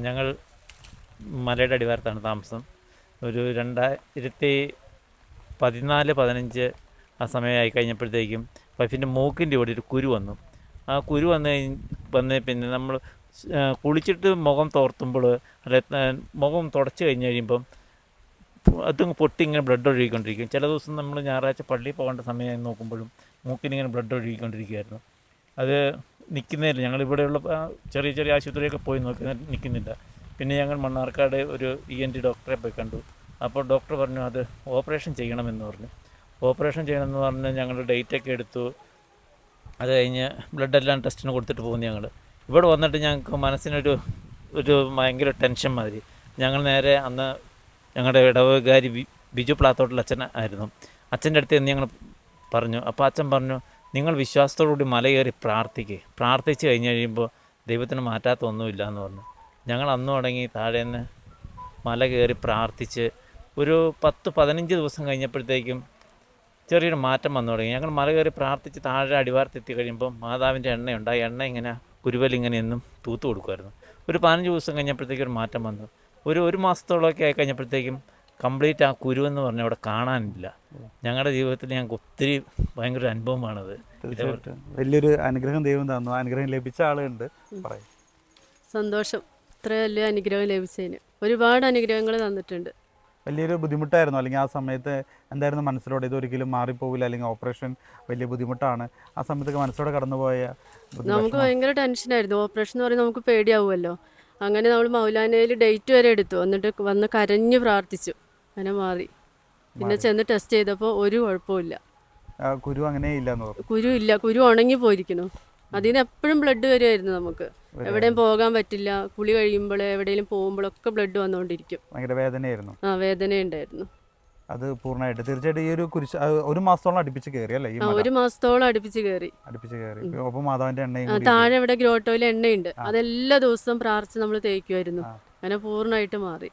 ഞങ്ങൾ മലയുടെ അടിവാരത്താണ് താമസം. ഒരു 2014-15 ആ സമയമായി കഴിഞ്ഞപ്പോഴത്തേക്കും വൈഫിൻ്റെ മൂക്കിൻ്റെ ഇവിടെ ഒരു കുരു വന്നു. ആ കുരു വന്ന് പിന്നെ നമ്മൾ കുളിച്ചിട്ട് മുഖം തോർത്തുമ്പോൾ അല്ലെ മുഖം തുടച്ച് കഴിഞ്ഞ് കഴിയുമ്പം അതങ്ങ് പൊട്ടി ഇങ്ങനെ ബ്ലഡ് ഒഴുകിക്കൊണ്ടിരിക്കും. ചില ദിവസം നമ്മൾ ഞായറാഴ്ച പള്ളിയിൽ പോകേണ്ട സമയം നോക്കുമ്പോഴും മൂക്കിനിങ്ങനെ ബ്ലഡ് ഒഴുകിക്കൊണ്ടിരിക്കുകയായിരുന്നു. അത് നിൽക്കുന്നില്ല. ഞങ്ങളിവിടെയുള്ള ചെറിയ ചെറിയ ആശുപത്രിയൊക്കെ പോയി നോക്കി, നിൽക്കുന്നില്ല. പിന്നെ ഞങ്ങൾ മണ്ണാർക്കാട് ഒരു ENT ഡോക്ടറെ പോയി കണ്ടു. അപ്പോൾ ഡോക്ടർ പറഞ്ഞു അത് ഓപ്പറേഷൻ ചെയ്യണമെന്ന് പറഞ്ഞു. ഓപ്പറേഷൻ ചെയ്യണമെന്ന് പറഞ്ഞ് ഞങ്ങൾ ഡേറ്റൊക്കെ എടുത്തു. അത് കഴിഞ്ഞ് ബ്ലഡെല്ലാം ടെസ്റ്റിന് കൊടുത്തിട്ട് പോകുന്നു. ഞങ്ങൾ ഇവിടെ വന്നിട്ട് ഞങ്ങൾക്ക് മനസ്സിനൊരു ഭയങ്കര ടെൻഷൻ മാതിരി. ഞങ്ങൾ നേരെ അന്ന് ഞങ്ങളുടെ ഇടവകാരി ബിജു പ്ലാത്തോട്ടിൽ അച്ഛൻ ആയിരുന്നു. അച്ഛൻ്റെ അടുത്ത് എന്ന് ഞങ്ങൾ പറഞ്ഞു. അപ്പോൾ അച്ഛൻ പറഞ്ഞു, നിങ്ങൾ വിശ്വാസത്തോടുകൂടി മല കയറി പ്രാർത്ഥിച്ച് കഴിഞ്ഞ് കഴിയുമ്പോൾ ദൈവത്തിന് മാറ്റാത്ത ഒന്നുമില്ല എന്ന് പറഞ്ഞു. ഞങ്ങൾ അന്ന് തുടങ്ങി താഴേന്ന് മല കയറി പ്രാർത്ഥിച്ച് ഒരു 10-15 ദിവസം കഴിഞ്ഞപ്പോഴത്തേക്കും ചെറിയൊരു മാറ്റം വന്നു തുടങ്ങി. ഞങ്ങൾ മല കയറി പ്രാർത്ഥിച്ച് താഴെ അടിവാരത്തെത്തി കഴിയുമ്പോൾ മാതാവിൻ്റെ എണ്ണയുണ്ട്. ആ എണ്ണ ഇങ്ങനെ കുരുവലിങ്ങനെ എന്നും തൂത്ത് കൊടുക്കുമായിരുന്നു. ഒരു 15 ദിവസം കഴിഞ്ഞപ്പോഴത്തേക്കും ഒരു മാറ്റം വന്നു. ഒരു മാസത്തോളമൊക്കെ ആയി കഴിഞ്ഞപ്പോഴത്തേക്കും കംപ്ലീറ്റ് ആ കുരുവെന്ന് പറഞ്ഞാൽ അവിടെ കാണാനില്ല. ഞങ്ങളുടെ ജീവിതത്തിൽ ഞങ്ങൾക്ക് ഒത്തിരി ഭയങ്കര അനുഭവമാണത്. തീർച്ചയായിട്ടും വലിയൊരു അനുഗ്രഹം ദൈവം തന്നു. അനുഗ്രഹം ലഭിച്ച ആളുണ്ട്. പറയും സന്തോഷം. ഇത്ര വലിയ അനുഗ്രഹം ലഭിച്ചതിന് ഒരുപാട് അനുഗ്രഹങ്ങൾ തന്നിട്ടുണ്ട്. വലിയൊരു ബുദ്ധിമുട്ടായിരുന്നു, അല്ലെങ്കിൽ ആ സമയത്ത് എന്തായിരുന്നു മനസ്സിലൂടെ? ഇതൊരിക്കലും മാറിപ്പോവില്ല, അല്ലെങ്കിൽ ഓപ്പറേഷൻ വലിയ ബുദ്ധിമുട്ടാണ്, ആ സമയത്തൊക്കെ മനസ്സിലൂടെ കടന്നുപോയ? നമുക്ക് ഭയങ്കര ടെൻഷനായിരുന്നു. ഓപ്പറേഷൻ എന്ന് പറയുന്നത് നമുക്ക് പേടിയാവുമല്ലോ. അങ്ങനെ നമ്മൾ മൗലാനയിൽ ഡേറ്റ് വരെ എടുത്തു. എന്നിട്ട് വന്ന് കരഞ്ഞ് പ്രാർത്ഥിച്ചു. അങ്ങനെ മാറി. പിന്നെ ചെന്ന് ടെസ്റ്റ് ചെയ്തപ്പോൾ ഒരു കുഴപ്പമില്ല. കുരു അങ്ങനെ ഇല്ല. കുരു ഉണങ്ങി പോയിരിക്കുന്നു. അതിൽ നിന്ന് എപ്പോഴും ബ്ലഡ് വരുമായിരുന്നു. നമുക്ക് എവിടെയും പോകാൻ പറ്റില്ല. കുളി കഴിയുമ്പോൾ എവിടെയെങ്കിലും പോകുമ്പോഴൊക്കെ ബ്ലഡ് വന്നുകൊണ്ടിരിക്കും. ഭയങ്കര വേദനയായിരുന്നു. വേദനയുണ്ടായിരുന്നു. അത് പൂർണ്ണമായിട്ട് തീർച്ചയായിട്ടും ഈ ഒരു കുരിശ് ഒരു മാസത്തോളം അടുപ്പിച്ച് കയറി അല്ലേ? ഒരു മാസത്തോളം അടുപ്പിച്ച് കയറി. ഒപ്പം മാതാവിന്റെ എണ്ണയും താഴെ ഇവിടെ ഗ്രോട്ടോയിൽ എണ്ണയുണ്ട്. അതെല്ലാ ദിവസവും പ്രാർത്ഥിച്ച് നമ്മൾ തേക്കുമായിരുന്നു. അങ്ങനെ പൂർണ്ണമായിട്ട് മാറി.